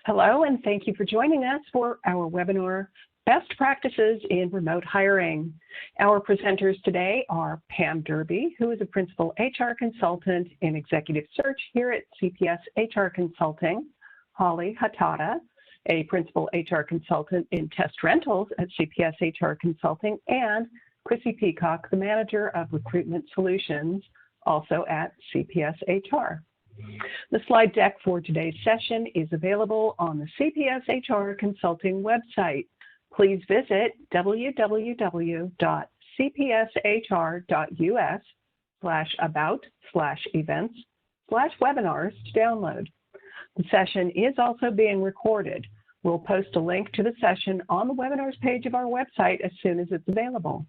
Hello, and thank you for joining us for our webinar, Best Practices in Remote Hiring. Our presenters today are Pam Derby, who is a Principal HR Consultant in Executive Search here at CPS HR Consulting, Holly Hattada, a Principal HR Consultant in Test Rentals at CPS HR Consulting, and Chrissy Peacock, the Manager of Recruitment Solutions, also at CPS HR. The slide deck for today's session is available on the CPS HR Consulting website. Please visit www.cpshr.us/about/events/webinars to download. The session is also being recorded. We'll post a link to the session on the webinars page of our website as soon as it's available.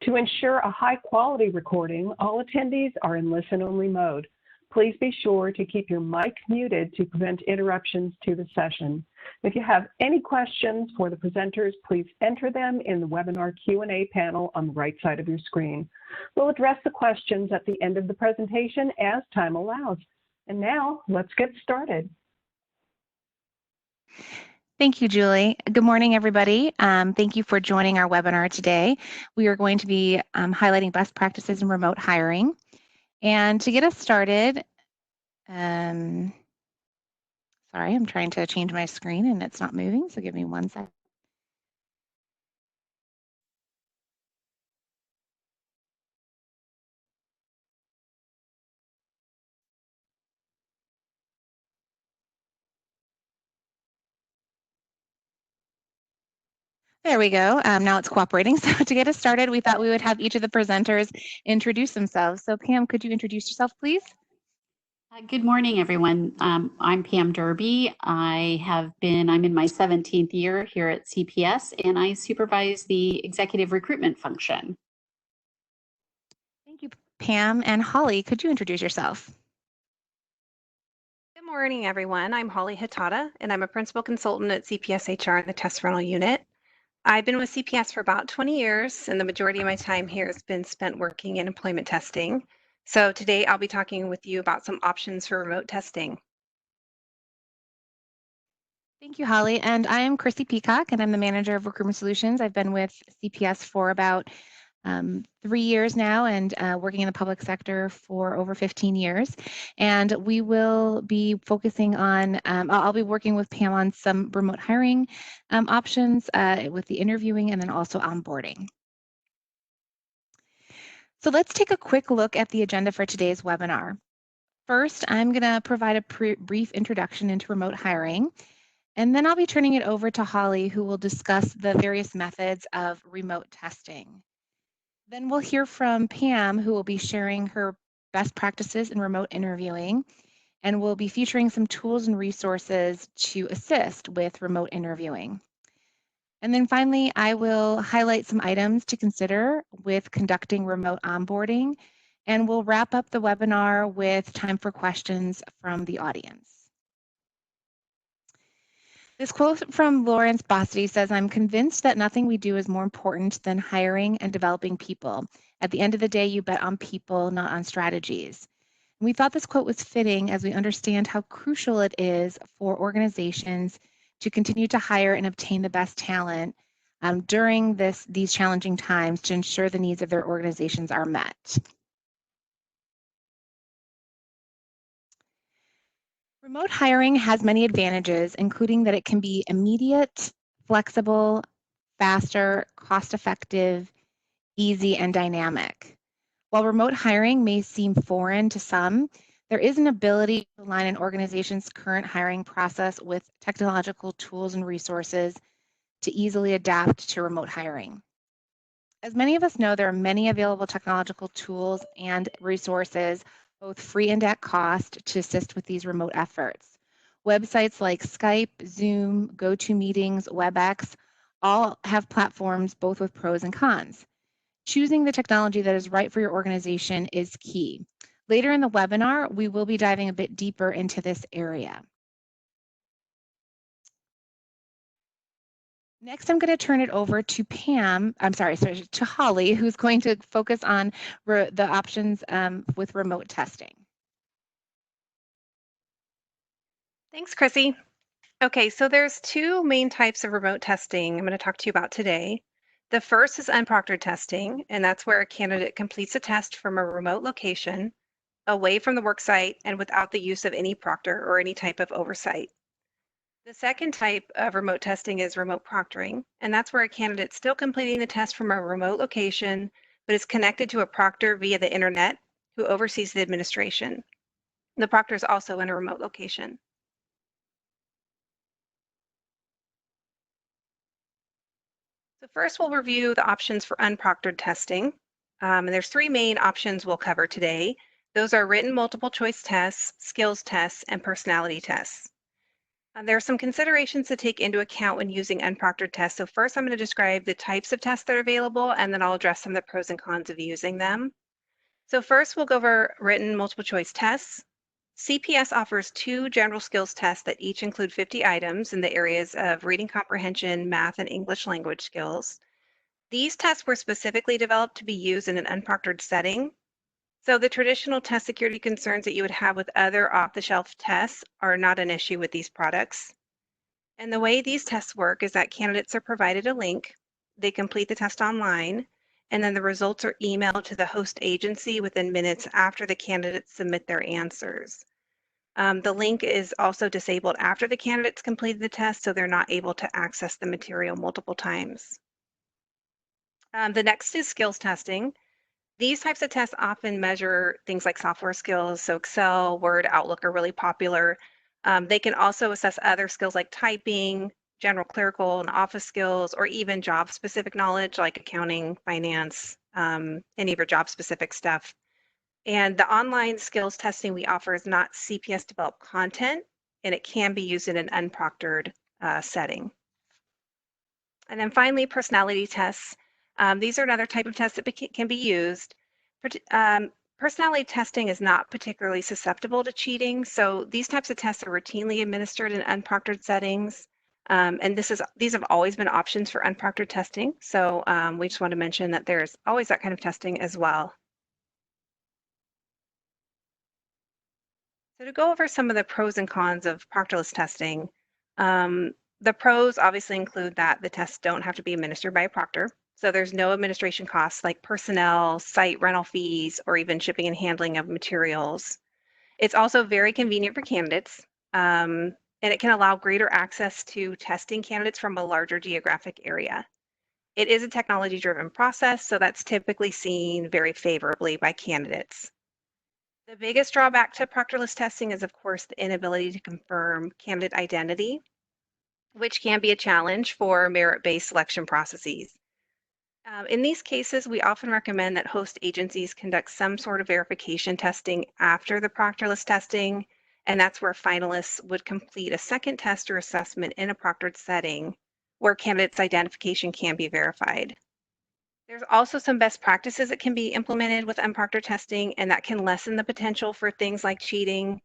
To ensure a high-quality recording, all attendees are in listen-only mode. Please be sure to keep your mic muted to prevent interruptions to the session. If you have any questions for the presenters, please enter them in the webinar Q&A panel on the right side of your screen. We'll address the questions at the end of the presentation as time allows. And now, let's get started. Thank you, Julie. Good morning, everybody. Thank you for joining our webinar today. We are going to be highlighting best practices in remote hiring. And to get us started, sorry, I'm trying to change my screen and it's not moving, so give me 1 second. There we go. Now it's cooperating. So to get us started, we thought we would have each of the presenters introduce themselves. So Pam, could you introduce yourself, please? Good morning, everyone. I'm Pam Derby. I'm in my 17th year here at CPS, and I supervise the executive recruitment function. Thank you, Pam. And Holly, could you introduce yourself? Good morning, everyone. I'm Holly Hattada, and I'm a Principal Consultant at CPS HR in the Test Rental Unit. I've been with CPS for about 20 years, and the majority of my time here has been spent working in employment testing. So today I'll be talking with you about some options for remote testing. Thank you, Holly. And I am Chrissy Peacock, and I'm the Manager of Recruitment Solutions. I've been with CPS for about 3 years now and working in the public sector for over 15 years. And we will be focusing on, I'll be working with Pam on some remote hiring options with the interviewing and then also onboarding. So let's take a quick look at the agenda for today's webinar. First, I'm going to provide a brief introduction into remote hiring, and then I'll be turning it over to Holly, who will discuss the various methods of remote testing. Then we'll hear from Pam, who will be sharing her best practices in remote interviewing, and we'll be featuring some tools and resources to assist with remote interviewing. And then finally, I will highlight some items to consider with conducting remote onboarding, and we'll wrap up the webinar with time for questions from the audience. This quote from Lawrence Bossidy says, "I'm convinced that nothing we do is more important than hiring and developing people. At the end of the day, you bet on people, not on strategies." And we thought this quote was fitting as we understand how crucial it is for organizations to continue to hire and obtain the best talent during these challenging times to ensure the needs of their organizations are met. Remote hiring has many advantages, including that it can be immediate, flexible, faster, cost-effective, easy, and dynamic. While remote hiring may seem foreign to some, there is an ability to align an organization's current hiring process with technological tools and resources to easily adapt to remote hiring. As many of us know, there are many available technological tools and resources, both free and at cost, to assist with these remote efforts. Websites like Skype, Zoom, GoToMeetings, WebEx all have platforms both with pros and cons. Choosing the technology that is right for your organization is key. Later in the webinar, we will be diving a bit deeper into this area. Next, I'm going to turn it over to to Holly, who's going to focus on the options with remote testing. Thanks, Chrissy. Okay, so there's two main types of remote testing I'm going to talk to you about today. The first is unproctored testing, and that's where a candidate completes a test from a remote location, away from the worksite, and without the use of any proctor or any type of oversight. The second type of remote testing is remote proctoring, and that's where a candidate's still completing the test from a remote location, but is connected to a proctor via the internet who oversees the administration. The proctor is also in a remote location. So first we'll review the options for unproctored testing. And there's three main options we'll cover today. Those are written multiple choice tests, skills tests, and personality tests. There are some considerations to take into account when using unproctored tests. So first I'm going to describe the types of tests that are available, and then I'll address some of the pros and cons of using them. So first we'll go over written multiple choice tests. CPS offers two general skills tests that each include 50 items in the areas of reading comprehension, math, and English language skills. These tests were specifically developed to be used in an unproctored setting. So the traditional test security concerns that you would have with other off-the-shelf tests are not an issue with these products. And the way these tests work is that candidates are provided a link, they complete the test online, and then the results are emailed to the host agency within minutes after the candidates submit their answers. The link is also disabled after the candidates completed the test, so they're not able to access the material multiple times. The next is skills testing. These types of tests often measure things like software skills. So Excel, Word, Outlook are really popular. They can also assess other skills like typing, general clerical and office skills, or even job-specific knowledge like accounting, finance, any of your job-specific stuff. And the online skills testing we offer is not CPS developed content, and it can be used in an unproctored setting. And then finally, personality tests. These are another type of test that can be used. Personality testing is not particularly susceptible to cheating, so these types of tests are routinely administered in unproctored settings. And these have always been options for unproctored testing, so we just want to mention that there's always that kind of testing as well. So to go over some of the pros and cons of proctorless testing, the pros obviously include that the tests don't have to be administered by a proctor. So there's no administration costs like personnel, site rental fees, or even shipping and handling of materials. It's also very convenient for candidates, and it can allow greater access to testing candidates from a larger geographic area. It is a technology-driven process, so that's typically seen very favorably by candidates. The biggest drawback to proctorless testing is, of course, the inability to confirm candidate identity, which can be a challenge for merit-based selection processes. In these cases, we often recommend that host agencies conduct some sort of verification testing after the proctorless testing, and that's where finalists would complete a second test or assessment in a proctored setting where candidates' identification can be verified. There's also some best practices that can be implemented with unproctored testing, and that can lessen the potential for things like cheating.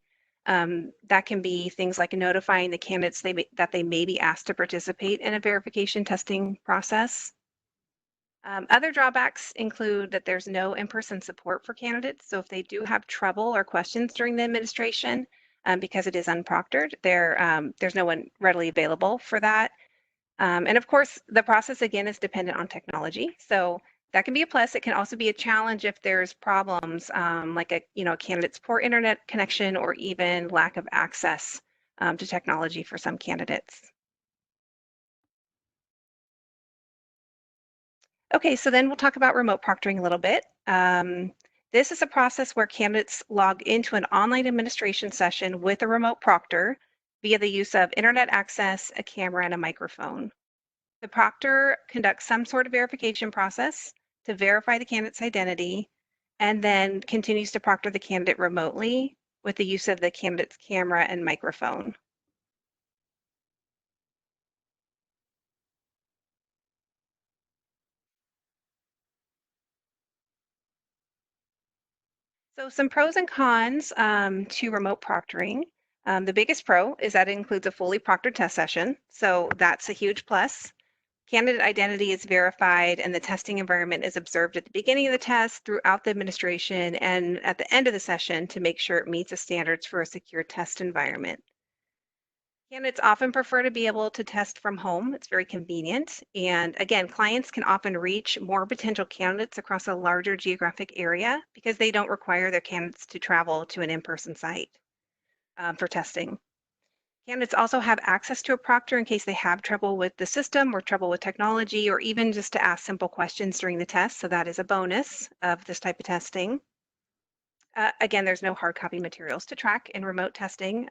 That can be things like notifying the candidates that they may be asked to participate in a verification testing process. Other drawbacks include that there's no in-person support for candidates. So if they do have trouble or questions during the administration, because it is unproctored, there's no one readily available for that. And of course, the process again is dependent on technology. So that can be a plus. It can also be a challenge if there's problems like a candidate's poor internet connection or even lack of access to technology for some candidates. Okay, so then we'll talk about remote proctoring a little bit. This is a process where candidates log into an online administration session with a remote proctor via the use of internet access, a camera, and a microphone. The proctor conducts some sort of verification process to verify the candidate's identity and then continues to proctor the candidate remotely with the use of the candidate's camera and microphone. So some pros and cons to remote proctoring. The biggest pro is that it includes a fully proctored test session. So that's a huge plus. Candidate identity is verified and the testing environment is observed at the beginning of the test, throughout the administration, and at the end of the session to make sure it meets the standards for a secure test environment. Candidates often prefer to be able to test from home. It's very convenient. And again, clients can often reach more potential candidates across a larger geographic area because they don't require their candidates to travel to an in-person site for testing. Candidates also have access to a proctor in case they have trouble with the system or trouble with technology, or even just to ask simple questions during the test. So that is a bonus of this type of testing. Again, there's no hard copy materials to track in remote testing,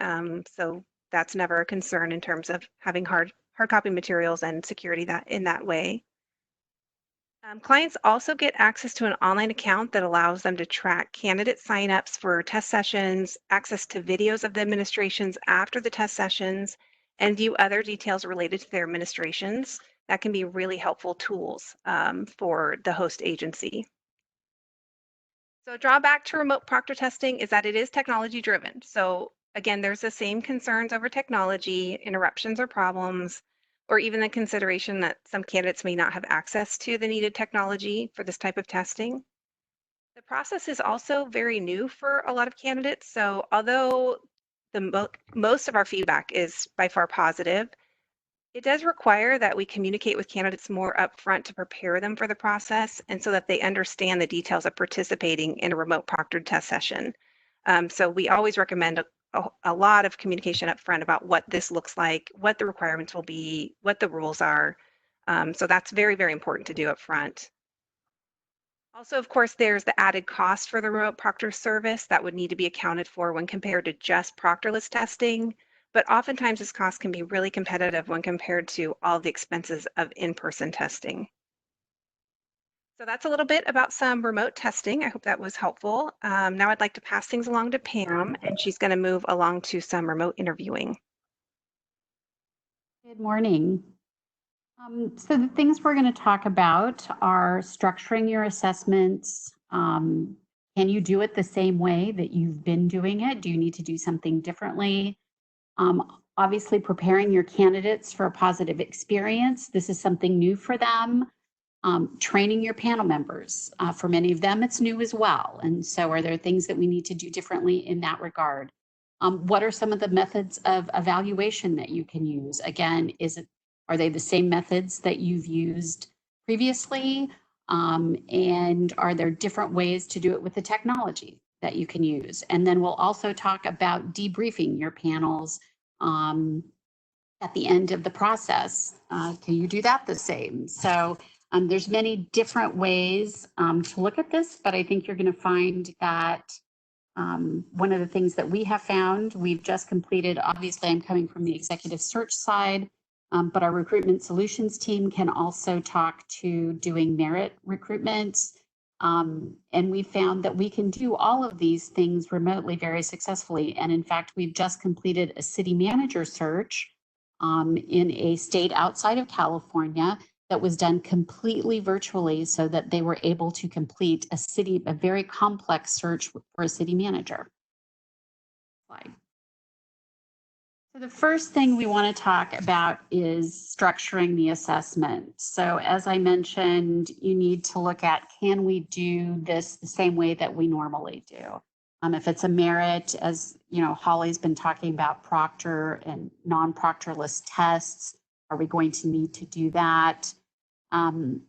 so that's never a concern in terms of having hard copy materials and security that in that way. Clients also get access to an online account that allows them to track candidate signups for test sessions, access to videos of the administrations after the test sessions, and view other details related to their administrations. That can be really helpful tools for the host agency. So a drawback to remote proctor testing is that it is technology driven. So again, there's the same concerns over technology, interruptions or problems, or even the consideration that some candidates may not have access to the needed technology for this type of testing. The process is also very new for a lot of candidates. So although most of our feedback is by far positive, it does require that we communicate with candidates more upfront to prepare them for the process and so that they understand the details of participating in a remote proctored test session. So we always recommend a lot of communication upfront about what this looks like, what the requirements will be, what the rules are. So that's very, very important to do upfront. Also, of course, there's the added cost for the remote proctor service that would need to be accounted for when compared to just proctorless testing. But oftentimes this cost can be really competitive when compared to all the expenses of in-person testing. So that's a little bit about some remote testing. I hope that was helpful. Now I'd like to pass things along to Pam, and she's going to move along to some remote interviewing. Good morning. So the things we're going to talk about are structuring your assessments. Can you do it the same way that you've been doing it? Do you need to do something differently? Obviously, preparing your candidates for a positive experience. This is something new for them. Training your panel members. For many of them, it's new as well. And so are there things that we need to do differently in that regard? What are some of the methods of evaluation that you can use? Again, are they the same methods that you've used previously? And are there different ways to do it with the technology that you can use? And then we'll also talk about debriefing your panels at the end of the process. Can you do that the same? So there's many different ways to look at this, but I think you're going to find that one of the things that we have found, we've just completed, obviously I'm coming from the executive search side, but our recruitment solutions team can also talk to doing merit recruitment. And we found that we can do all of these things remotely very successfully. And in fact, we've just completed a city manager search in a state outside of California that was done completely virtually so that they were able to complete a very complex search for a city manager. Slide. So the first thing we want to talk about is structuring the assessment. So as I mentioned, you need to look at, can we do this the same way that we normally do? If it's a merit, as you know, Holly's been talking about proctor and non-proctorless tests, are we going to need to do that? And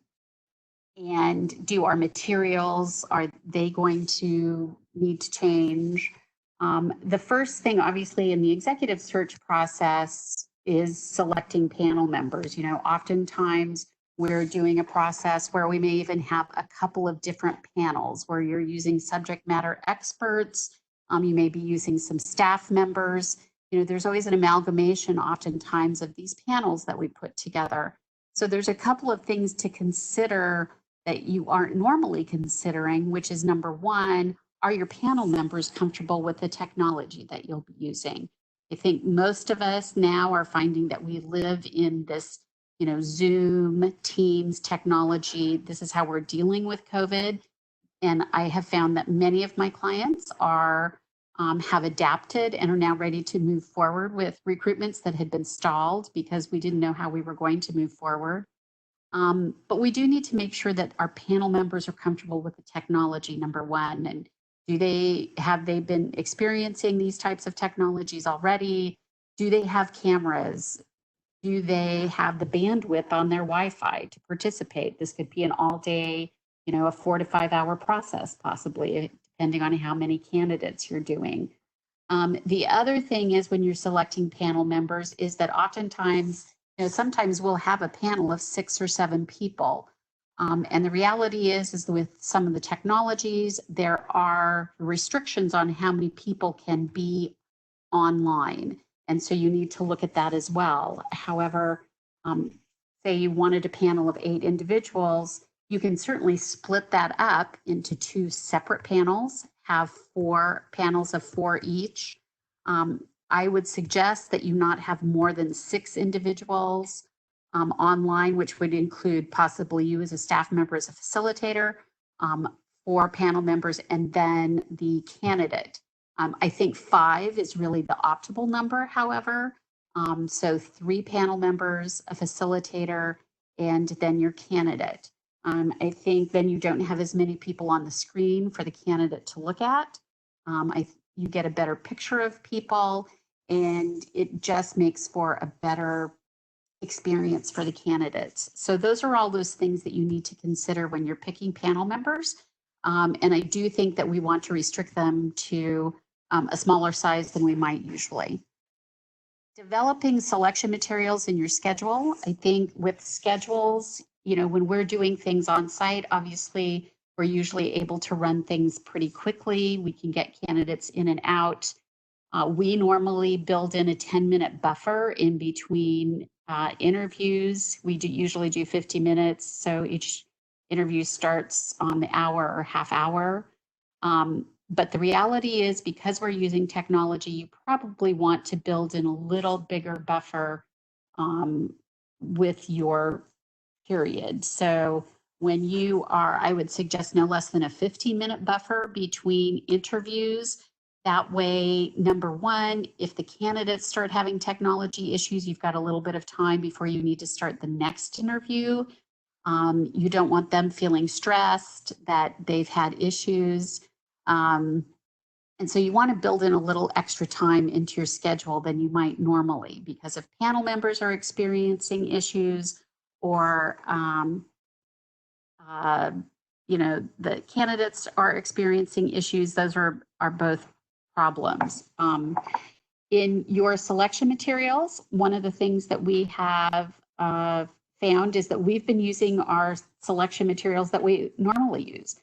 do our materials, are they going to need to change? The first thing, obviously, in the executive search process is selecting panel members. You know, oftentimes we're doing a process where we may even have a couple of different panels where you're using subject matter experts. You may be using some staff members. You know, there's always an amalgamation oftentimes of these panels that we put together. So there's a couple of things to consider that you aren't normally considering, which is number one, are your panel members comfortable with the technology that you'll be using? I think most of us now are finding that we live in this, you know, Zoom, Teams technology. This is how we're dealing with COVID. And I have found that many of my clients are have adapted and are now ready to move forward with recruitments that had been stalled because we didn't know how we were going to move forward. But we do need to make sure that our panel members are comfortable with the technology, number one. And have they been experiencing these types of technologies already? Do they have cameras? Do they have the bandwidth on their Wi-Fi to participate? This could be an all-day, a 4 to 5 hour process, possibly, depending on how many candidates you're doing. The other thing is when you're selecting panel members is that oftentimes, sometimes we'll have a panel of 6 or 7 people. And the reality is with some of the technologies, there are restrictions on how many people can be online. And so you need to look at that as well. However, say you wanted a panel of 8 individuals, you can certainly split that up into 2 separate panels, have 4 panels of 4 each. I would suggest that you not have more than 6 individuals online, which would include possibly you as a staff member, as a facilitator, 4 panel members, and then the candidate. I think 5 is really the optimal number, however. So 3 panel members, a facilitator, and then your candidate. I think then you don't have as many people on the screen for the candidate to look at. You get a better picture of people, and it just makes for a better experience for the candidates. So those are all those things that you need to consider when you're picking panel members. And I do think that we want to restrict them to a smaller size than we might usually. Developing selection materials in your schedule. I think with schedules, when we're doing things on site, obviously we're usually able to run things pretty quickly. We can get candidates in and out. We normally build in a 10-minute buffer in between interviews. We usually do 50 minutes. So each interview starts on the hour or half hour. But the reality is, because we're using technology, you probably want to build in a little bigger buffer with your period. So when you are, I would suggest no less than a 15-minute buffer between interviews. That way, number one, if the candidates start having technology issues, you've got a little bit of time before you need to start the next interview. You don't want them feeling stressed that they've had issues. And so you want to build in a little extra time into your schedule than you might normally, because if panel members are experiencing issues, or the candidates are experiencing issues, those are both problems. In your selection materials, one of the things that we have found is that we've been using our selection materials that we normally use.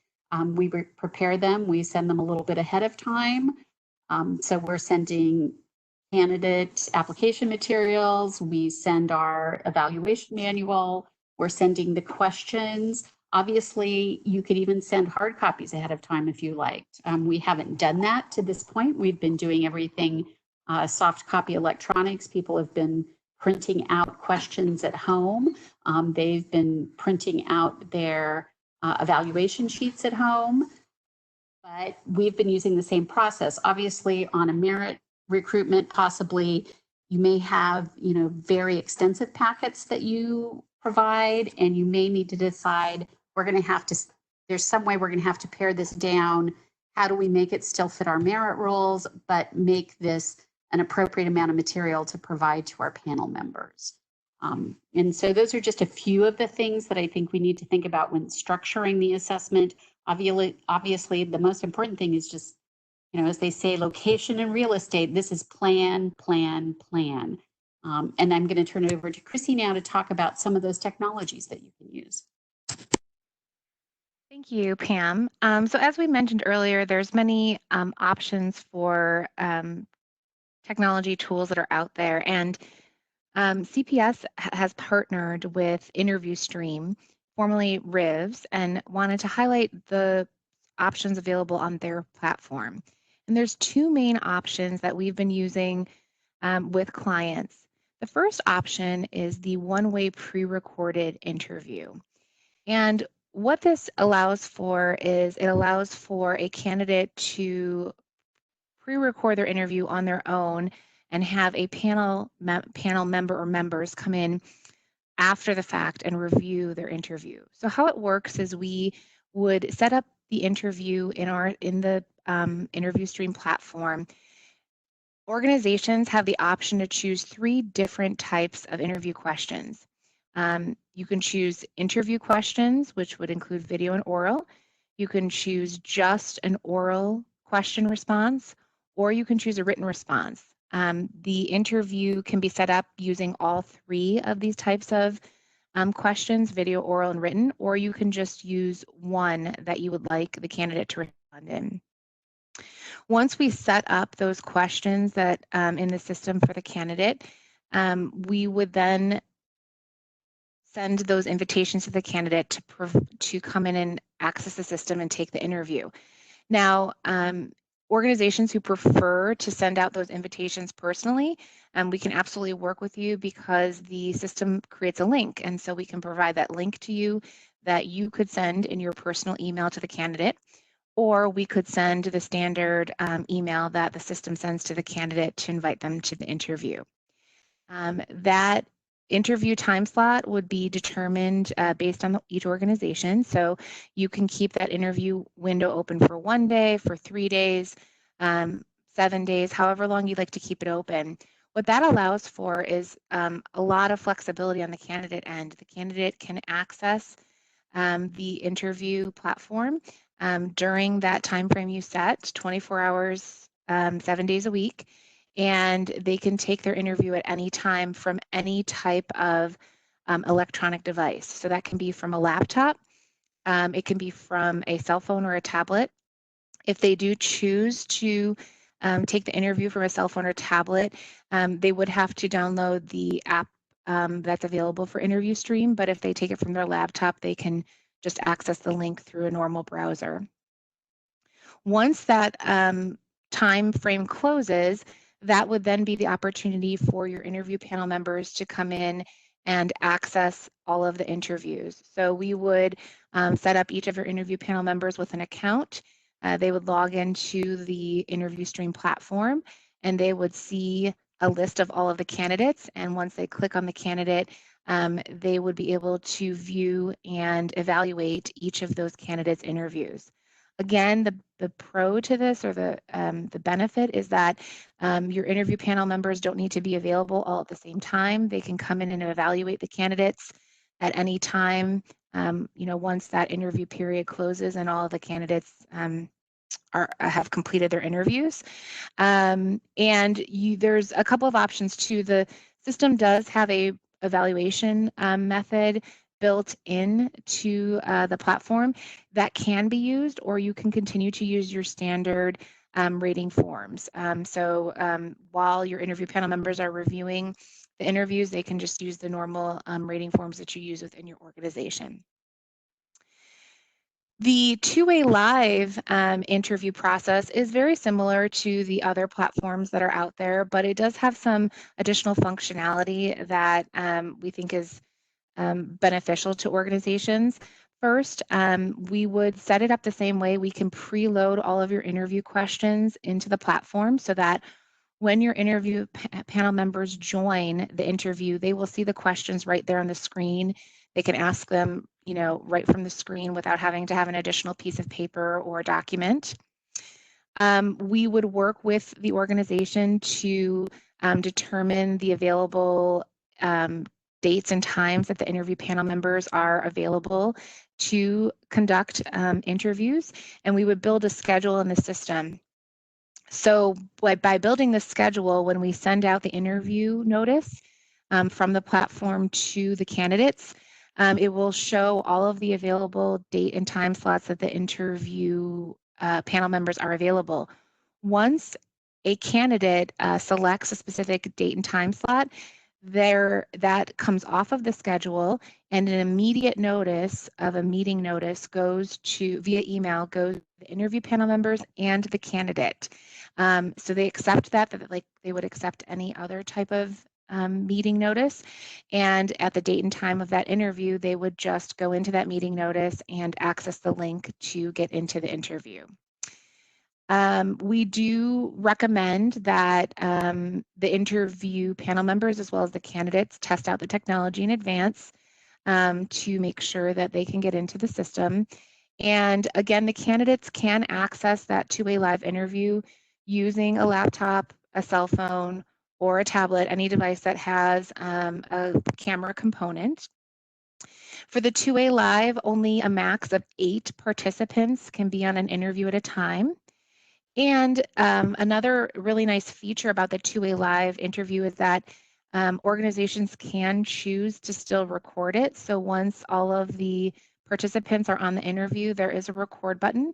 We prepare them, we send them a little bit ahead of time. So we're sending candidate application materials, we send our evaluation manual, we're sending the questions. Obviously, you could even send hard copies ahead of time if you liked. We haven't done that to this point. We've been doing everything soft copy electronics. People have been printing out questions at home. They've been printing out their evaluation sheets at home, but we've been using the same process. Obviously, on a merit recruitment, possibly you may have, very extensive packets that you provide, and you may need to decide, there's some way we're going to have to pare this down. How do we make it still fit our merit rules, but make this an appropriate amount of material to provide to our panel members? And so those are just a few of the things that I think we need to think about when structuring the assessment. Obviously, the most important thing is just, as they say, location and real estate, this is plan, plan, plan. And I'm going to turn it over to Chrissy now to talk about some of those technologies that you can use. Thank you, Pam. So as we mentioned earlier, there's many options for technology tools that are out there, and CPS has partnered with InterviewStream, formerly Rivs, and wanted to highlight the options available on their platform. And there's 2 main options that we've been using with clients. The first option is the one-way pre-recorded interview. And what this allows for is it allows for a candidate to pre-record their interview on their own and have a panel member or members come in after the fact and review their interview. So how it works is we would set up the interview in the InterviewStream platform. Organizations have the option to choose 3 different types of interview questions. You can choose interview questions, which would include video and oral. You can choose just an oral question response, or you can choose a written response. The interview can be set up using all 3 of these types of questions, video, oral, and written, or you can just use one that you would like the candidate to respond in. Once we set up those questions that in the system for the candidate, we would then send those invitations to the candidate to come in and access the system and take the interview. Now, organizations who prefer to send out those invitations personally, we can absolutely work with you because the system creates a link. And so we can provide that link to you that you could send in your personal email to the candidate, or we could send the standard email that the system sends to the candidate to invite them to the interview. That interview time slot would be determined based on each organization. So you can keep that interview window open for 1 day, for 3 days, 7 days, however long you'd like to keep it open. What that allows for is a lot of flexibility on the candidate end. The candidate can access the interview platform during that time frame you set, 24 hours, 7 days a week, and they can take their interview at any time from any type of electronic device. So that can be from a laptop, it can be from a cell phone or a tablet. If they do choose to take the interview from a cell phone or tablet, they would have to download the app that's available for Interview Stream, but if they take it from their laptop, they can just access the link through a normal browser. Once that time frame closes, that would then be the opportunity for your interview panel members to come in and access all of the interviews. So we would set up each of your interview panel members with an account. They would log into the Interview Stream platform and they would see a list of all of the candidates. And once they click on the candidate, they would be able to view and evaluate each of those candidates' interviews. Again, the pro to this, or the benefit, is that your interview panel members don't need to be available all at the same time. They can come in and evaluate the candidates at any time, once that interview period closes and all of the candidates have completed their interviews. There's a couple of options too. The system does have a evaluation method built in to the platform that can be used, or you can continue to use your standard rating forms. While your interview panel members are reviewing the interviews, they can just use the normal rating forms that you use within your organization. The two-way live interview process is very similar to the other platforms that are out there, but it does have some additional functionality that we think is beneficial to organizations. First, we would set it up the same way. We can preload all of your interview questions into the platform so that when your interview panel members join the interview, they will see the questions right there on the screen. They can ask them, right from the screen without having to have an additional piece of paper or document. We would work with the organization to determine the available dates and times that the interview panel members are available to conduct interviews, and we would build a schedule in the system. So by building the schedule, when we send out the interview notice from the platform to the candidates, it will show all of the available date and time slots that the interview panel members are available. Once a candidate selects a specific date and time slot, that comes off of the schedule, and an immediate notice of a meeting notice goes via email to the interview panel members and the candidate. So they accept that like they would accept any other type of meeting notice, and at the date and time of that interview, they would just go into that meeting notice and access the link to get into the interview. We do recommend that the interview panel members, as well as the candidates, test out the technology in advance to make sure that they can get into the system. And again, the candidates can access that two-way live interview using a laptop, a cell phone, or a tablet, any device that has a camera component. For the two-way live, only a max of 8 participants can be on an interview at a time. And another really nice feature about the two-way live interview is that organizations can choose to still record it. So once all of the participants are on the interview, there is a record button,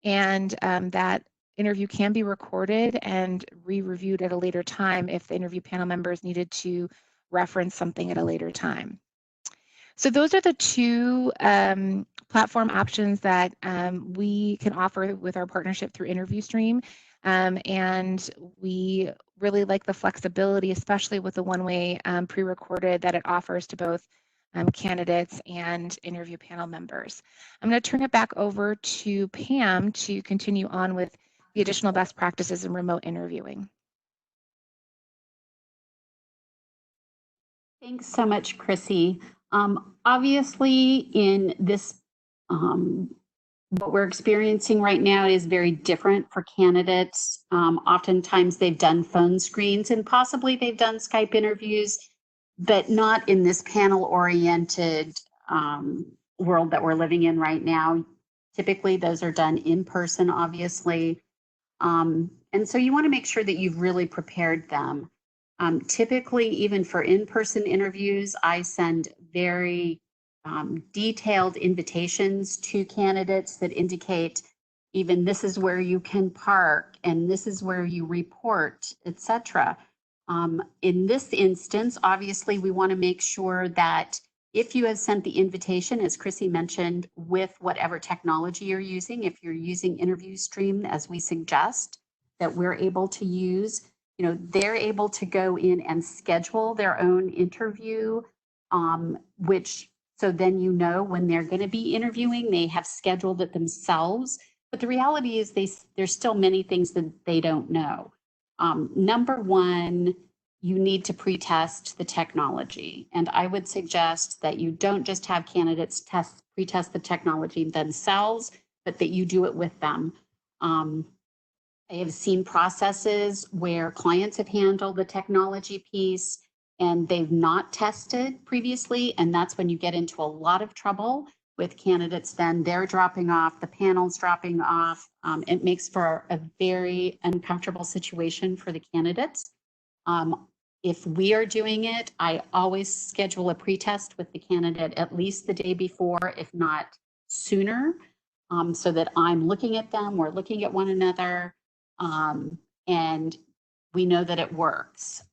and that interview can be recorded and re-reviewed at a later time if the interview panel members needed to reference something at a later time. So those are the two platform options that we can offer with our partnership through InterviewStream. And we really like the flexibility, especially with the one-way pre-recorded that it offers to both candidates and interview panel members. I'm going to turn it back over to Pam to continue on with the additional best practices in remote interviewing. Thanks so much, Chrissy. Obviously, in this, what we're experiencing right now is very different for candidates. Oftentimes they've done phone screens and possibly they've done Skype interviews, but not in this panel-oriented world that we're living in right now. Typically, those are done in person, obviously. And so you want to make sure that you've really prepared them. Typically, even for in-person interviews, I send very detailed invitations to candidates that indicate even this is where you can park and this is where you report, etc. In this instance, obviously, we want to make sure that if you have sent the invitation, as Chrissy mentioned, with whatever technology you're using, if you're using InterviewStream as we suggest, that we're able to use, they're able to go in and schedule their own interview, so then when they're going to be interviewing, they have scheduled it themselves. But the reality is there's still many things that they don't know. Number one, you need to pre-test the technology. And I would suggest that you don't just have candidates pre-test the technology themselves, but that you do it with them. I have seen processes where clients have handled the technology piece and they've not tested previously, and that's when you get into a lot of trouble with candidates. Then they're dropping off, the panel's dropping off. It makes for a very uncomfortable situation for the candidates. If we are doing it, I always schedule a pretest with the candidate at least the day before, if not sooner, so that I'm looking at them, we're looking at one another, and we know that it works.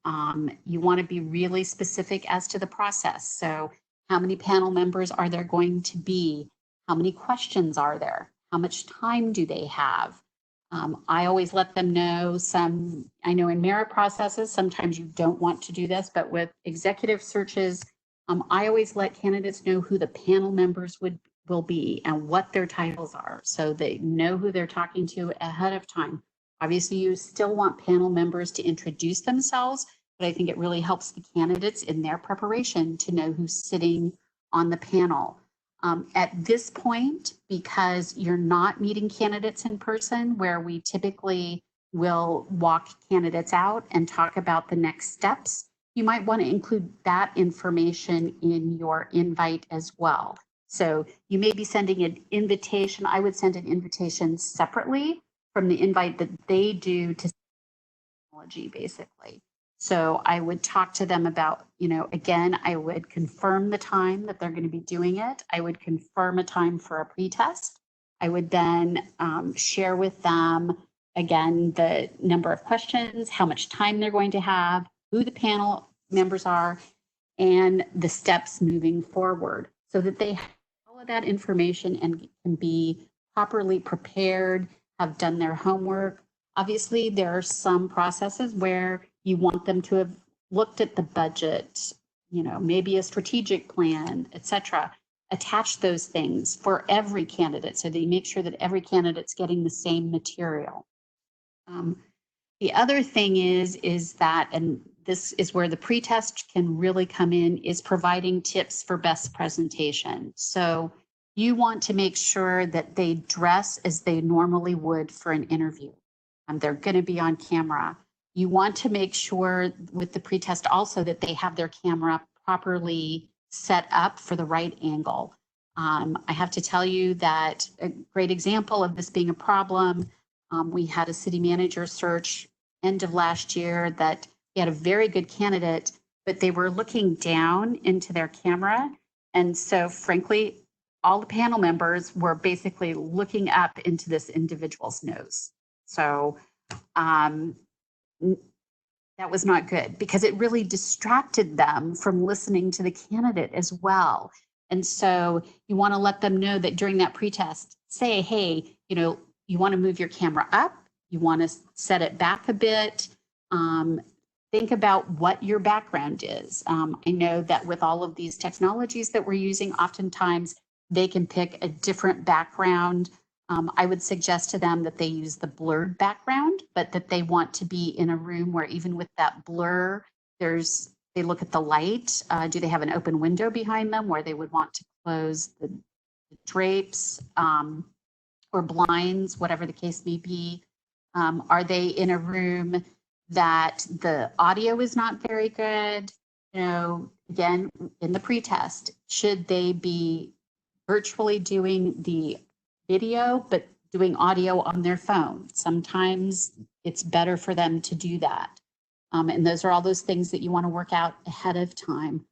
You want to be really specific as to the process. So how many panel members are there going to be? How many questions are there? How much time do they have? I always let them know I know in merit processes, sometimes you don't want to do this, but with executive searches, I always let candidates know who the panel members will be and what their titles are, so they know who they're talking to ahead of time. Obviously, you still want panel members to introduce themselves, but I think it really helps the candidates in their preparation to know who's sitting on the panel. At this point, because you're not meeting candidates in person, where we typically will walk candidates out and talk about the next steps, you might want to include that information in your invite as well. So you may be sending an invitation. I would send an invitation separately from the invite that they do to technology, basically. So I would talk to them about, again, I would confirm the time that they're going to be doing it. I would confirm a time for a pretest. I would then share with them, again, the number of questions, how much time they're going to have, who the panel members are, and the steps moving forward, so that they have all of that information and can be properly prepared, have done their homework. Obviously, there are some processes where you want them to have looked at the budget, maybe a strategic plan, etc. Attach those things for every candidate so that you make sure that every candidate's getting the same material. The other thing is that, and this is where the pretest can really come in, is providing tips for best presentation. So you want to make sure that they dress as they normally would for an interview. They're going to be on camera. You want to make sure with the pretest also that they have their camera properly set up for the right angle. I have to tell you that a great example of this being a problem, we had a city manager search end of last year that he had a very good candidate, but they were looking down into their camera. And so frankly, all the panel members were basically looking up into this individual's nose. So that was not good because it really distracted them from listening to the candidate as well. And so you want to let them know that during that pretest, say, hey, you want to move your camera up, you want to set it back a bit. Think about what your background is. I know that with all of these technologies that we're using, oftentimes they can pick a different background. I would suggest to them that they use the blurred background, but that they want to be in a room where even with that blur, they look at the light. Do they have an open window behind them where they would want to close the drapes or blinds, whatever the case may be? Are they in a room that the audio is not very good? Again, in the pretest, should they be virtually doing the video, but doing audio on their phone? Sometimes it's better for them to do that. And those are all those things that you want to work out ahead of time.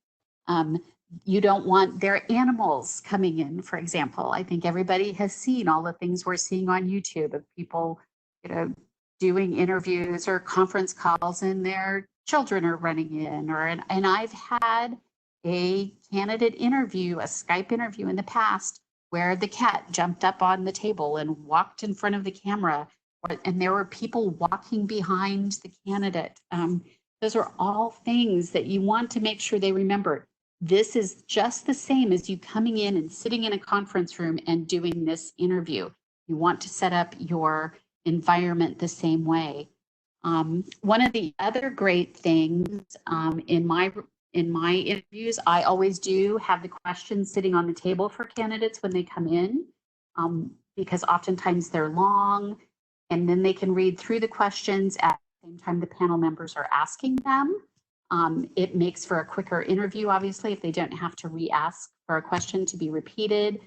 You don't want their animals coming in, for example. I think everybody has seen all the things we're seeing on YouTube of people, doing interviews or conference calls and their children are running in. And I've had a candidate interview, a Skype interview in the past, where the cat jumped up on the table and walked in front of the camera, and there were people walking behind the candidate. Those are all things that you want to make sure they remember. This is just the same as you coming in and sitting in a conference room and doing this interview. You want to set up your environment the same way. One of the other great things in my interviews, I always do have the questions sitting on the table for candidates when they come in, because oftentimes they're long, and then they can read through the questions at the same time the panel members are asking them. It makes for a quicker interview, obviously, if they don't have to re-ask for a question to be repeated.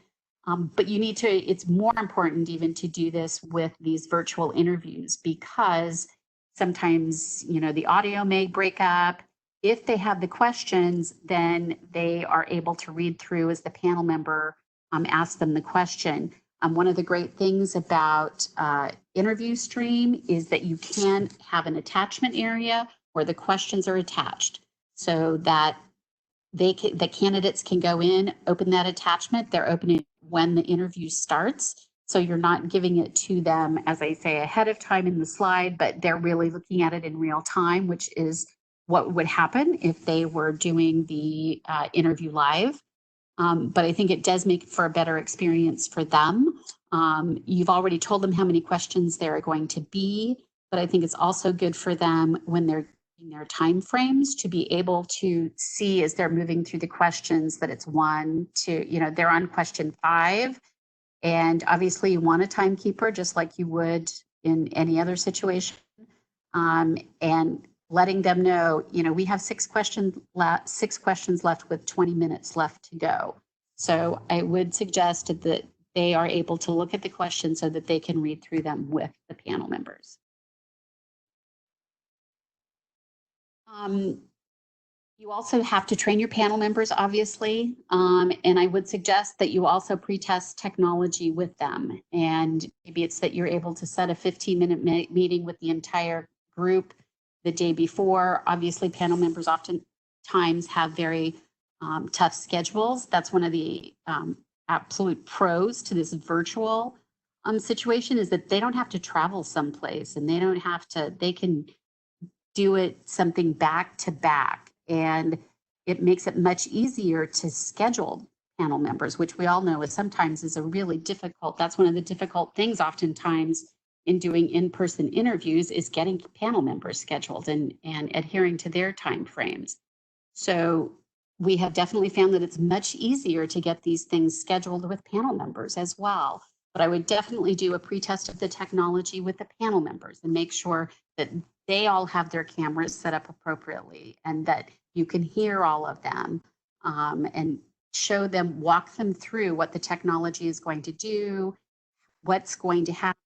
But you need to, it's more important even to do this with these virtual interviews, because sometimes, the audio may break up. If they have the questions, then they are able to read through as the panel member asks them the question. One of the great things about Interview Stream is that you can have an attachment area where the questions are attached, so that the candidates can go in, open that attachment. They're opening when the interview starts. So you're not giving it to them, as I say, ahead of time in the slide, but they're really looking at it in real time, which is what would happen if they were doing the interview live. But I think it does make for a better experience for them. You've already told them how many questions there are going to be, but I think it's also good for them when they're in their time frames to be able to see as they're moving through the questions that it's 1, 2, they're on question 5. And obviously you want a timekeeper just like you would in any other situation. And letting them know, we have 6 questions left with 20 minutes left to go. So I would suggest that they are able to look at the questions so that they can read through them with the panel members. You also have to train your panel members, obviously, and I would suggest that you also pretest technology with them. And maybe it's that you're able to set a 15-minute meeting with the entire group the day before. Obviously, panel members oftentimes have very tough schedules. That's one of the absolute pros to this virtual situation, is that they don't have to travel someplace, and they can do it something back to back. And it makes it much easier to schedule panel members, which we all know sometimes is a really difficult, that's one of the difficult things oftentimes in doing in-person interviews, is getting panel members scheduled and adhering to their time frames. So we have definitely found that it's much easier to get these things scheduled with panel members as well. But I would definitely do a pretest of the technology with the panel members and make sure that they all have their cameras set up appropriately and that you can hear all of them, and show them, walk them through what the technology is going to do, what's going to happen.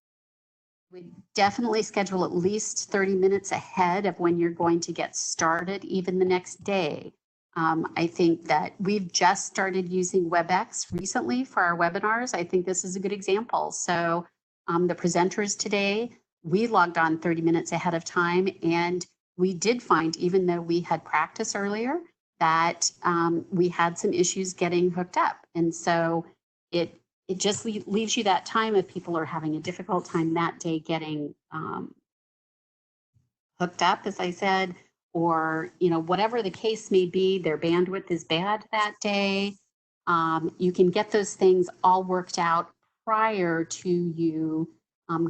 We definitely schedule at least 30 minutes ahead of when you're going to get started, even the next day. I think that we've just started using WebEx recently for our webinars. I think this is a good example. So the presenters today, we logged on 30 minutes ahead of time, and we did find, even though we had practice earlier, that we had some issues getting hooked up. And so it just leaves you that time if people are having a difficult time that day getting hooked up, as I said, or, you know, whatever the case may be, their bandwidth is bad that day. You can get those things all worked out prior to you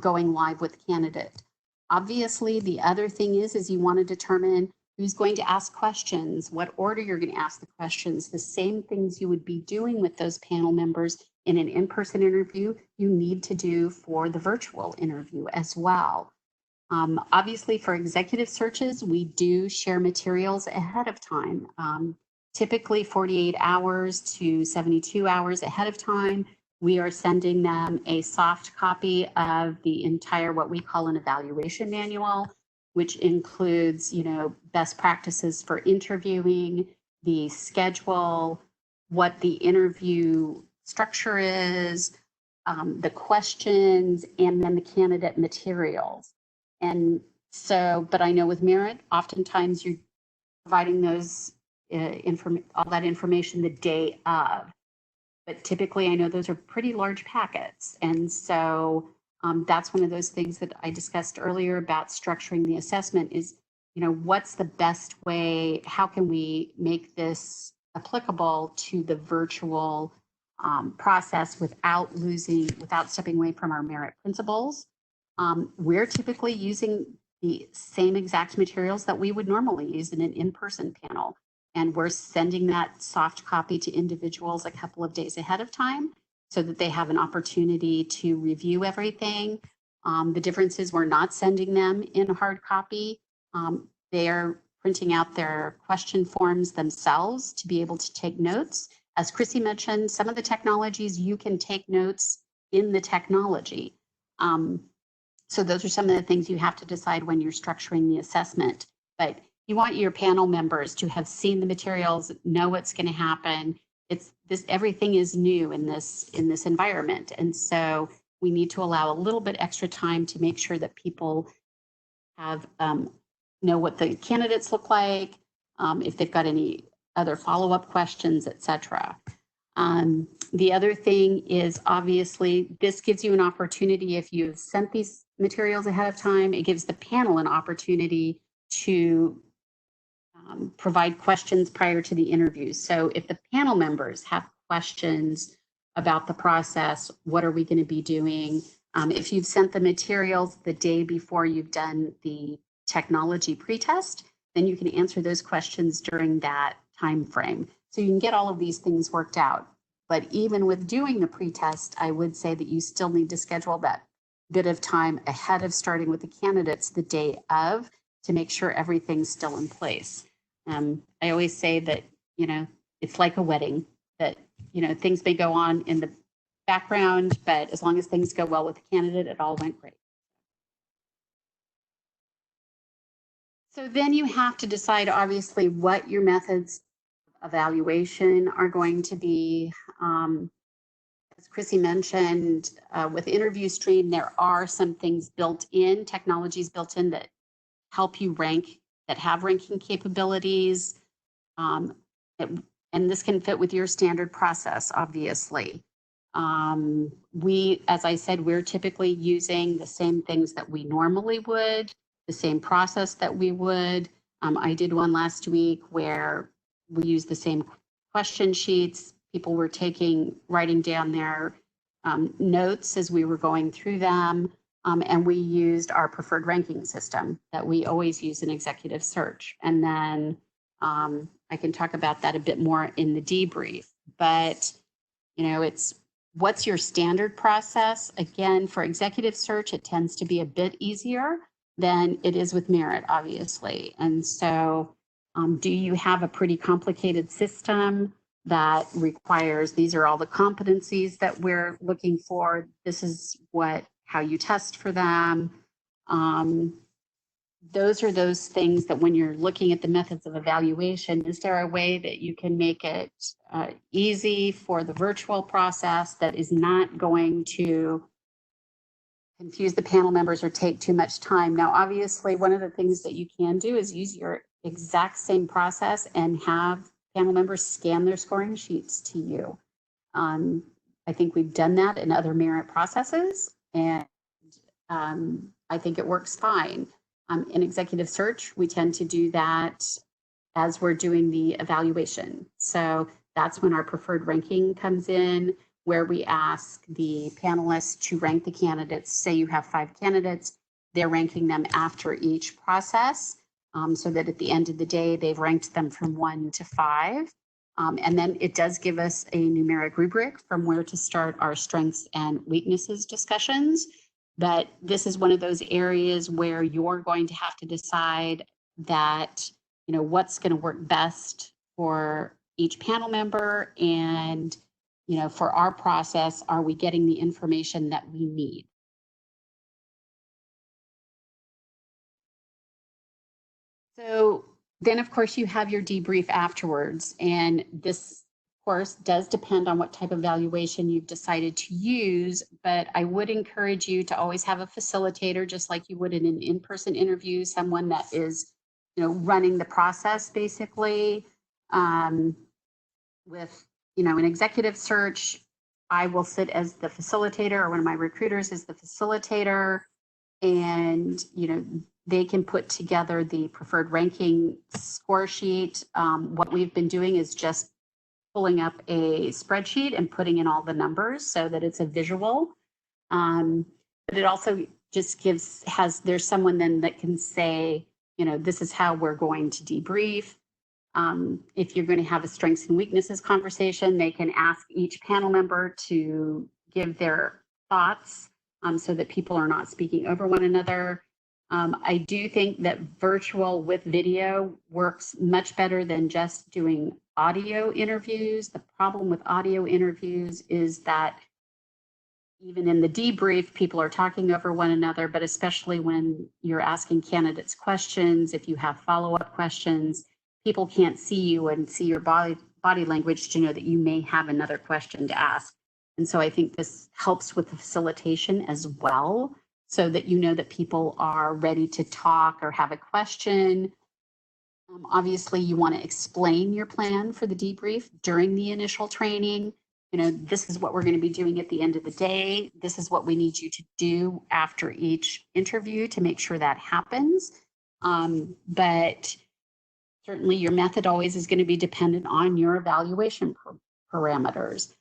going live with the candidate. Obviously, the other thing is you want to determine who's going to ask questions, what order you're going to ask the questions, the same things you would be doing with those panel members in an in-person interview, you need to do for the virtual interview as well. Obviously, for executive searches, we do share materials ahead of time, typically 48 hours to 72 hours ahead of time. We are sending them a soft copy of the entire, what we call an evaluation manual, which includes, you know, best practices for interviewing, the schedule, what the interview structure is, the questions, and then the candidate materials. And so, but I know with Merit, oftentimes you're providing those all that information the day of. But typically, I know those are pretty large packets. And so that's one of those things that I discussed earlier about structuring the assessment is, you know, what's the best way? How can we make this applicable to the virtual process without stepping away from our Merit principles? We're typically using the same exact materials that we would normally use in an in-person panel. And we're sending that soft copy to individuals a couple of days ahead of time so that they have an opportunity to review everything. The difference is we're not sending them in a hard copy. They're printing out their question forms themselves to be able to take notes. As Chrissy mentioned, some of the technologies you can take notes in the technology. So those are some of the things you have to decide when you're structuring the assessment. But you want your panel members to have seen the materials, know what's going to happen. Everything is new in this environment, and so we need to allow a little bit extra time to make sure that people have know what the candidates look like, if they've got any other follow-up questions, etc. The other thing is obviously this gives you an opportunity if you've sent these materials ahead of time. It gives the panel an opportunity to provide questions prior to the interview. So if the panel members have questions about the process, what are we going to be doing? If you've sent the materials the day before you've done the technology pretest, then you can answer those questions during that time frame. So you can get all of these things worked out. But even with doing the pretest, I would say that you still need to schedule that bit of time ahead of starting with the candidates the day of to make sure everything's still in place. I always say that, you know, it's like a wedding, that, you know, things may go on in the background, but as long as things go well with the candidate, it all went great. So then you have to decide, obviously, what your methods of evaluation are going to be. As Chrissy mentioned, with Interview Stream, there are some things built in, technologies built in that help you rank, that have ranking capabilities. And this can fit with your standard process, obviously. As I said, we're typically using the same things that we normally would, the same process that we would. I did one last week where we used the same question sheets. People were writing down their notes as we were going through them. And we used our preferred ranking system that we always use in executive search. And then I can talk about that a bit more in the debrief. But, you know, it's What's your standard process? Again, for executive search, it tends to be a bit easier than it is with merit, obviously. And so do you have a pretty complicated system that requires, these are all the competencies that we're looking for. This is how you test for them. Those are those things that when you're looking at the methods of evaluation, is there a way that you can make it easy for the virtual process that is not going to confuse the panel members or take too much time? Now, obviously, one of the things that you can do is use your exact same process and have panel members scan their scoring sheets to you. I think we've done that in other merit processes, and I think it works fine. In executive search, we tend to do that as we're doing the evaluation. So that's when our preferred ranking comes in, where we ask the panelists to rank the candidates. Say you have 5 candidates, they're ranking them after each process, so that at the end of the day, they've ranked them from 1 to 5. And then it does give us a numeric rubric from where to start our strengths and weaknesses discussions. But this is one of those areas where you're going to have to decide that, you know, what's going to work best for each panel member. And, you know, for our process, are we getting the information that we need? So then, of course, you have your debrief afterwards. And this, of course, does depend on what type of evaluation you've decided to use, but I would encourage you to always have a facilitator, just like you would in an in-person interview, someone that is, you know, running the process basically. With, you know, an executive search, I will sit as the facilitator, or one of my recruiters is the facilitator, and, you know, they can put together the preferred ranking score sheet. What we've been doing is just pulling up a spreadsheet and putting in all the numbers so that it's a visual. But it also just there's someone then that can say, you know, this is how we're going to debrief. If you're going to have a strengths and weaknesses conversation, they can ask each panel member to give their thoughts so that people are not speaking over one another. I do think that virtual with video works much better than just doing audio interviews. The problem with audio interviews is that even in the debrief, people are talking over one another, but especially when you're asking candidates questions, if you have follow-up questions, people can't see you and see your body language to know that you may have another question to ask. And so I think this helps with the facilitation as well, so that you know that people are ready to talk or have a question. Obviously, you want to explain your plan for the debrief during the initial training. You know, this is what we're going to be doing at the end of the day. This is what we need you to do after each interview to make sure that happens. But certainly your method always is going to be dependent on your evaluation parameters.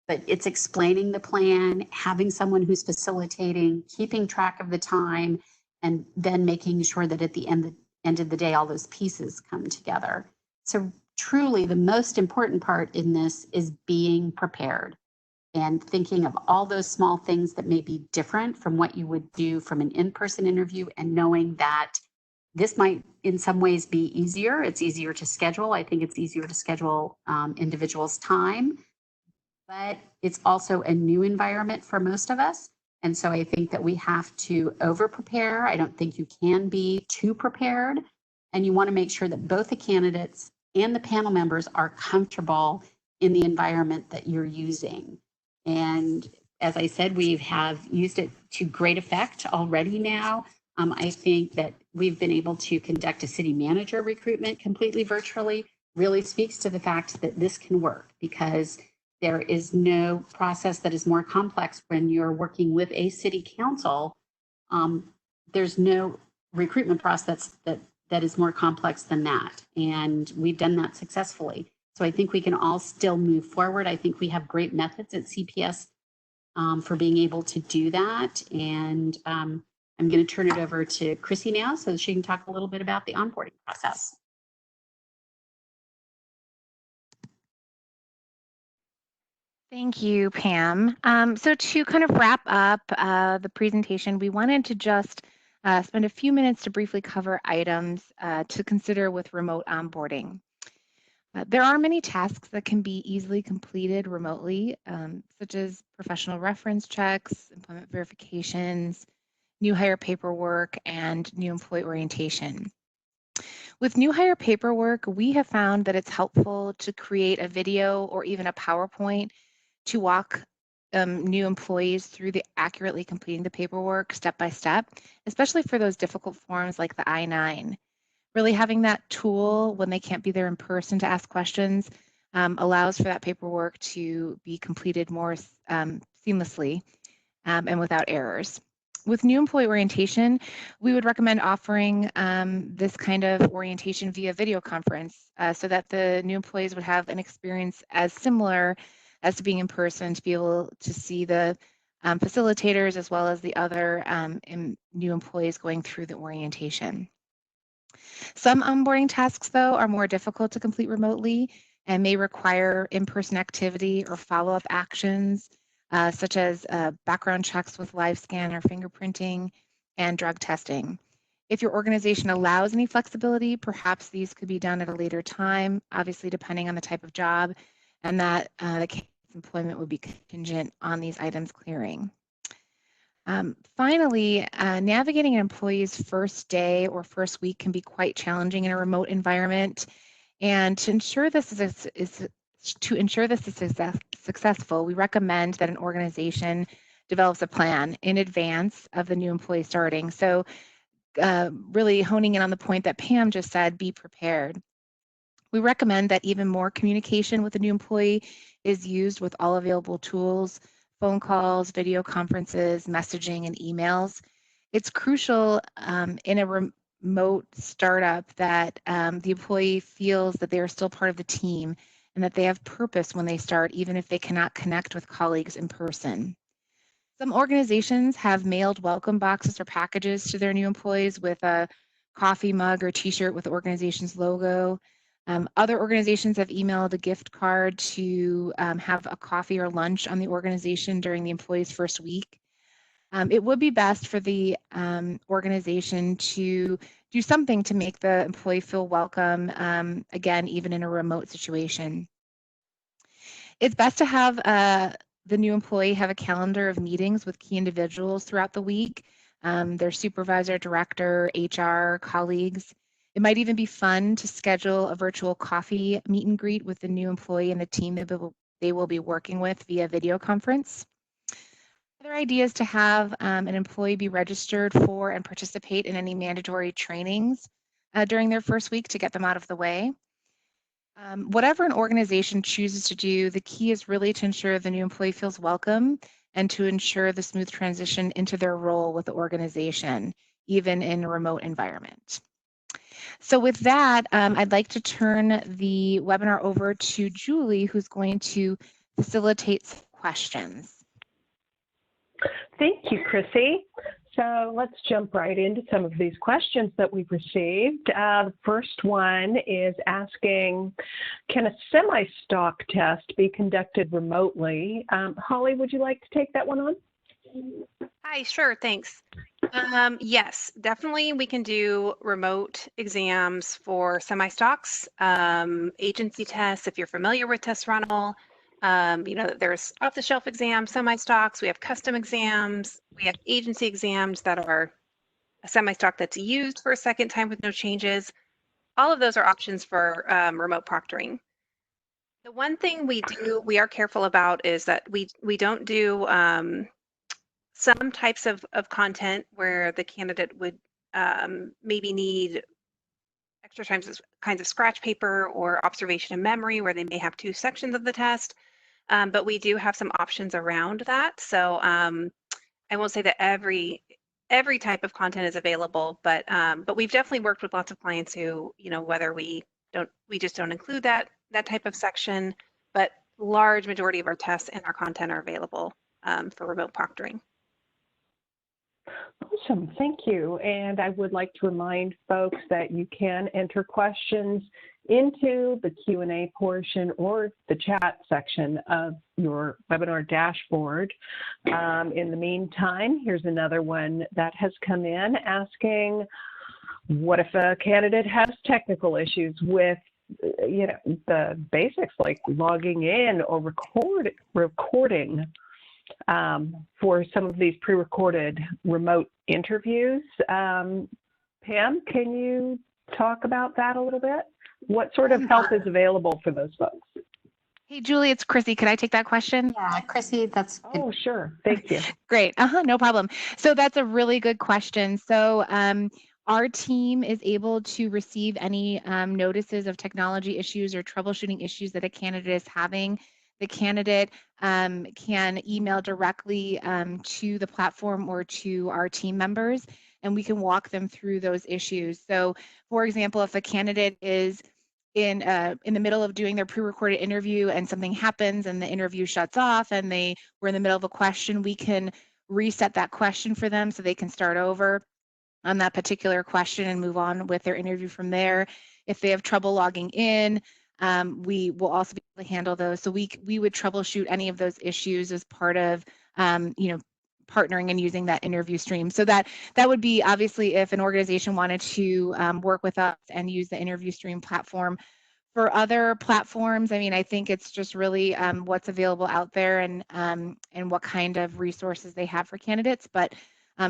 But it's explaining the plan, having someone who's facilitating, keeping track of the time, and then making sure that at the end of the day, all those pieces come together. So truly, the most important part in this is being prepared and thinking of all those small things that may be different from what you would do from an in-person interview, and knowing that this might in some ways be easier. It's easier to schedule. I think it's easier to schedule individuals' time, but it's also a new environment for most of us. And so I think that we have to over-prepare. I don't think you can be too prepared. And you want to make sure that both the candidates and the panel members are comfortable in the environment that you're using. And as I said, we have used it to great effect already now. I think that we've been able to conduct a city manager recruitment completely virtually. Really speaks to the fact that this can work, because there is no process that is more complex when you're working with a city council. There's no recruitment process that is more complex than that. And we've done that successfully. So I think we can all still move forward. I think we have great methods at CPS for being able to do that. And I'm going to turn it over to Chrissy now so that she can talk a little bit about the onboarding process. Thank you, Pam. So to kind of wrap up the presentation, we wanted to just spend a few minutes to briefly cover items to consider with remote onboarding. There are many tasks that can be easily completed remotely, such as professional reference checks, employment verifications, new hire paperwork, and new employee orientation. With new hire paperwork, we have found that it's helpful to create a video or even a PowerPoint to walk new employees through the accurately completing the paperwork step by step, especially for those difficult forms like the I-9. Really having that tool when they can't be there in person to ask questions allows for that paperwork to be completed more seamlessly and without errors. With new employee orientation, we would recommend offering this kind of orientation via video conference so that the new employees would have an experience as similar as to being in person, to be able to see the facilitators as well as the other new employees going through the orientation. Some onboarding tasks, though, are more difficult to complete remotely and may require in-person activity or follow-up actions, such as background checks with live scan or fingerprinting and drug testing. If your organization allows any flexibility, perhaps these could be done at a later time, obviously depending on the type of job, and that the case employment would be contingent on these items clearing. Finally, navigating an employee's first day or first week can be quite challenging in a remote environment. And to ensure this is successful, we recommend that an organization develops a plan in advance of the new employee starting. So really honing in on the point that Pam just said, be prepared. We recommend that even more communication with the new employee is used with all available tools, phone calls, video conferences, messaging, and emails. It's crucial in a remote startup that the employee feels that they are still part of the team and that they have purpose when they start, even if they cannot connect with colleagues in person. Some organizations have mailed welcome boxes or packages to their new employees with a coffee mug or t-shirt with the organization's logo. Other organizations have emailed a gift card to have a coffee or lunch on the organization during the employee's first week. It would be best for the organization to do something to make the employee feel welcome, again, even in a remote situation. It's best to have the new employee have a calendar of meetings with key individuals throughout the week, their supervisor, director, HR, colleagues. It might even be fun to schedule a virtual coffee meet and greet with the new employee and the team that they will be working with via video conference. Other ideas to have an employee be registered for and participate in any mandatory trainings during their first week to get them out of the way. Whatever an organization chooses to do, the key is really to ensure the new employee feels welcome and to ensure the smooth transition into their role with the organization, even in a remote environment. So with that, I'd like to turn the webinar over to Julie, who's going to facilitate some questions. Thank you, Chrissy. So let's jump right into some of these questions that we've received. The first one is asking, can a semi-stock test be conducted remotely? Holly, would you like to take that one on? Hi, sure, thanks. Yes, definitely we can do remote exams for semi-stocks, agency tests, if you're familiar with Test Funnel. There's off-the-shelf exams, semi-stocks, we have custom exams, we have agency exams that are a semi-stock that's used for a second time with no changes. All of those are options for remote proctoring. The one thing we are careful about is that we don't do some types of content where the candidate would maybe need extra kinds of scratch paper or observation and memory where they may have two sections of the test. But we do have some options around that. So I won't say that every type of content is available, but we've definitely worked with lots of clients who, whether we just don't include that type of section, but large majority of our tests and our content are available for remote proctoring. Awesome, thank you. And I would like to remind folks that you can enter questions into the Q&A portion or the chat section of your webinar dashboard. In the meantime, here's another one that has come in asking, what if a candidate has technical issues with the basics like logging in or recording for some of these pre-recorded remote interviews? Pam, can you talk about that a little bit? What sort of help is available for those folks? Hey, Julie, it's Chrissy. Could I take that question? Yeah, Chrissy, that's good. Oh, sure. Thank you. Great. No problem. So that's a really good question. So our team is able to receive any notices of technology issues or troubleshooting issues that a candidate is having. The candidate can email directly to the platform or to our team members, and we can walk them through those issues. So, for example, if a candidate is in the middle of doing their pre-recorded interview and something happens and the interview shuts off and they were in the middle of a question, we can reset that question for them so they can start over on that particular question and move on with their interview from there. If they have trouble logging in, we will also be able to handle those. So we would troubleshoot any of those issues as part of partnering and using that interview stream. So that would be obviously if an organization wanted to work with us and use the interview stream platform. For other platforms, I mean, I think it's just really what's available out there and what kind of resources they have for candidates. But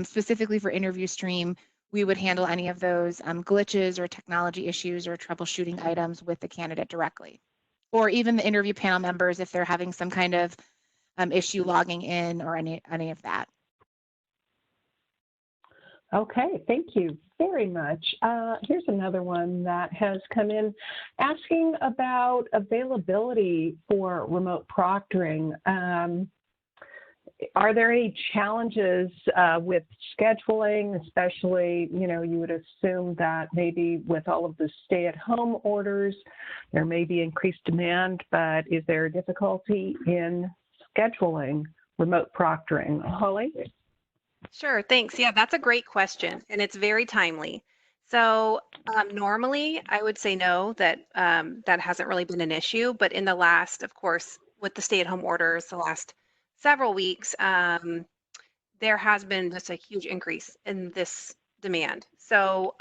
specifically for interview stream, we would handle any of those glitches or technology issues or troubleshooting items with the candidate directly, or even the interview panel members if they're having some kind of issue logging in or any of that. Okay, thank you very much. Here's another one that has come in asking about availability for remote proctoring. Are there any challenges with scheduling, especially, you would assume that maybe with all of the stay-at-home orders, there may be increased demand, but is there difficulty in scheduling remote proctoring? Holly? Sure, thanks. Yeah, that's a great question, and it's very timely. So normally, I would say no, that that hasn't really been an issue. But in the last, of course, with the stay-at-home orders, the last several weeks, there has been just a huge increase in this demand. So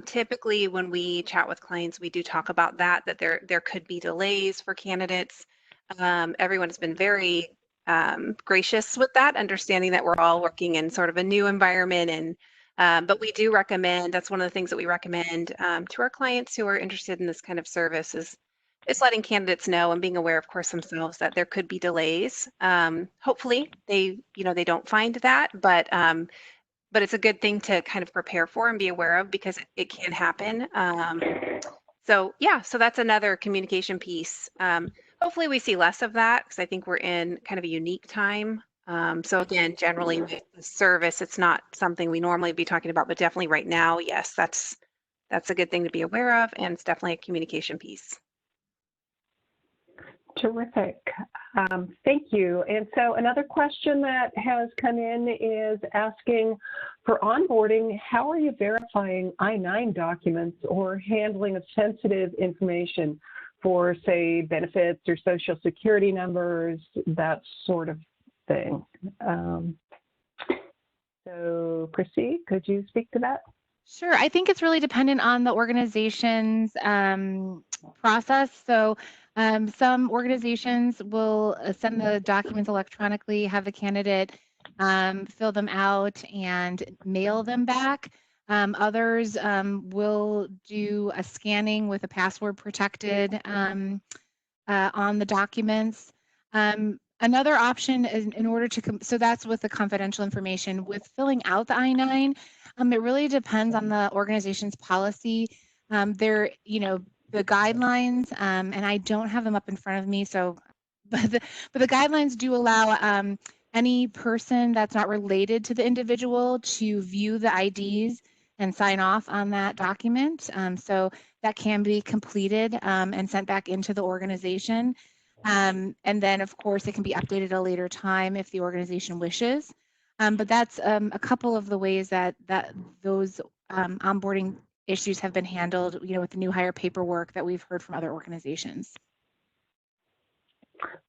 typically, when we chat with clients, we do talk about that there could be delays for candidates. Everyone has been very gracious with that, understanding that we're all working in sort of a new environment. And but we do recommend, that's one of the things that we recommend to our clients who are interested in this kind of service is letting candidates know and being aware, of course, themselves that there could be delays. Hopefully they don't find that, but it's a good thing to kind of prepare for and be aware of because it can happen. So yeah, so that's another communication piece. Hopefully we see less of that because I think we're in kind of a unique time. So again, generally with the service, it's not something we normally be talking about, but definitely right now, yes, that's a good thing to be aware of, and it's definitely a communication piece. Terrific. Thank you. And so another question that has come in is asking, for onboarding, how are you verifying I-9 documents or handling of sensitive information for, say, benefits or social security numbers, that sort of thing? So, Chrissy, could you speak to that? Sure. I think it's really dependent on the organization's process. So some organizations will send the documents electronically, have the candidate fill them out and mail them back. Others will do a scanning with a password protected on the documents. Another option is in order to, so that's with the confidential information. With filling out the I-9, it really depends on the organization's policy. The guidelines, and I don't have them up in front of me, so, but the guidelines do allow any person that's not related to the individual to view the IDs and sign off on that document. So that can be completed and sent back into the organization. And then, of course, it can be updated at a later time if the organization wishes. But that's a couple of the ways that those onboarding issues have been handled, with the new hire paperwork that we've heard from other organizations.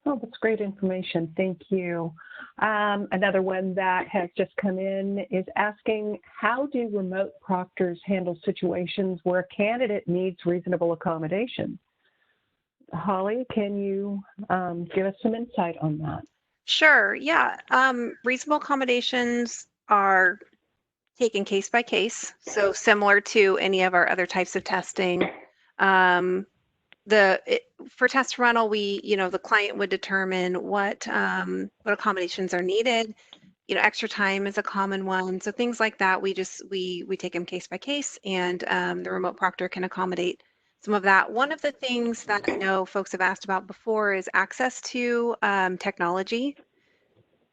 Oh, that's great information. Thank you. Another one that has just come in is asking, how do remote proctors handle situations where a candidate needs reasonable accommodation? Holly, can you give us some insight on that? Sure, yeah. Reasonable accommodations are taken case by case, so similar to any of our other types of testing. For test rental, the client would determine what accommodations are needed. Extra time is a common one, so things like that. We take them case by case, and the remote proctor can accommodate some of that. One of the things that I know folks have asked about before is access to technology.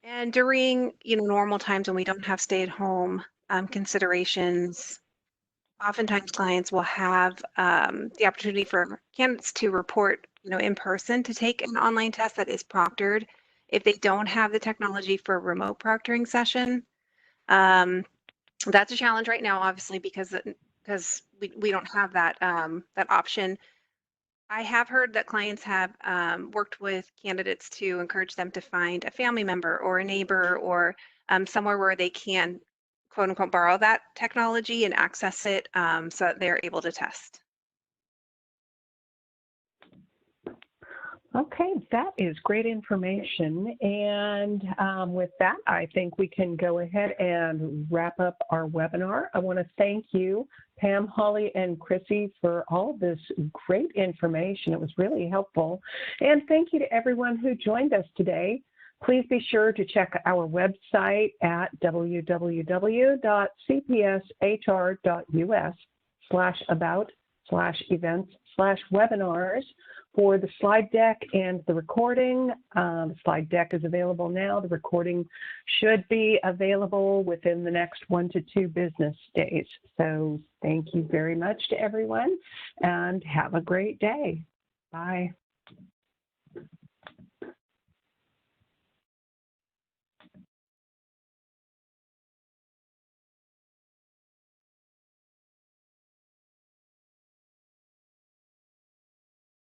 And during normal times when we don't have stay-at-home considerations, oftentimes clients will have the opportunity for candidates to report, in person to take an online test that is proctored if they don't have the technology for a remote proctoring session. That's a challenge right now, obviously, because we don't have that option. I have heard that clients have worked with candidates to encourage them to find a family member or a neighbor or somewhere where they can, quote unquote, borrow that technology and access it so that they're able to test. Okay, that is great information. And with that, I think we can go ahead and wrap up our webinar. I want to thank you, Pam, Holly, and Chrissy, for all this great information. It was really helpful. And thank you to everyone who joined us today. Please be sure to check our website at www.cpshr.us/about/events/webinars for the slide deck and the recording. The slide deck is available now. The recording should be available within the next 1 to 2 business days. So thank you very much to everyone and have a great day. Bye.